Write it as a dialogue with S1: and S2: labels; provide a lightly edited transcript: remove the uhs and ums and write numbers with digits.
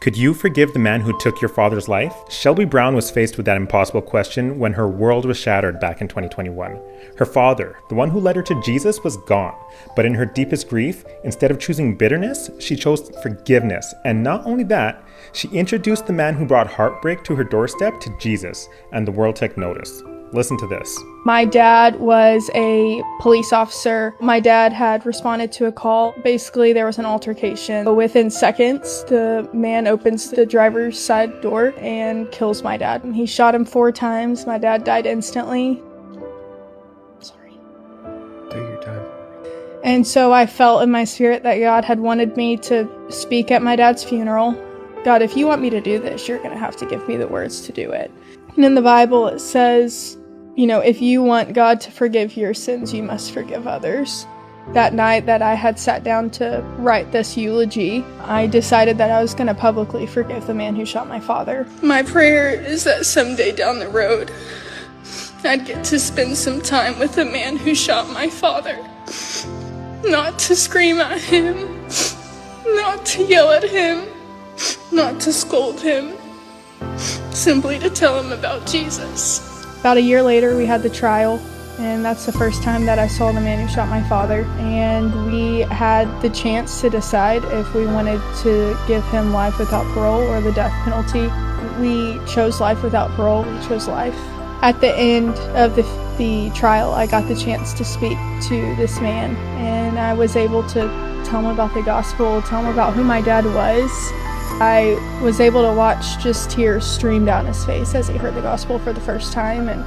S1: Could you forgive the man who took your father's life? Shelby Brown was faced with that impossible question when her world was shattered back in 2021. Her father, the one who led her to Jesus, was gone. But in her deepest grief, instead of choosing bitterness, she chose forgiveness. And not only that, she introduced the man who brought heartbreak to her doorstep to Jesus, and the world took notice. Listen to this.
S2: My dad was a police officer. My dad had responded to a call. Basically, there was an altercation. Within seconds, the man opens the driver's side door and kills my dad. He shot him 4 times. My dad died instantly. Sorry.
S3: Take your time.
S2: And so I felt in my spirit that God had wanted me to speak at my dad's funeral. God, if you want me to do this, you're going to have to give me the words to do it. And in the Bible, it says, if you want God to forgive your sins, you must forgive others. That night that I had sat down to write this eulogy, I decided that I was going to publicly forgive the man who shot my father. My prayer is that someday down the road, I'd get to spend some time with the man who shot my father. Not to scream at him, not to yell at him, not to scold him, simply to tell him about Jesus. About a year later, we had the trial, and that's the first time that I saw the man who shot my father. And we had the chance to decide if we wanted to give him life without parole or the death penalty. We chose life without parole. We chose life. At the end of the trial, I got the chance to speak to this man, and I was able to tell him about the gospel, tell him about who my dad was. I was able to watch just tears stream down his face as he heard the gospel for the first time, and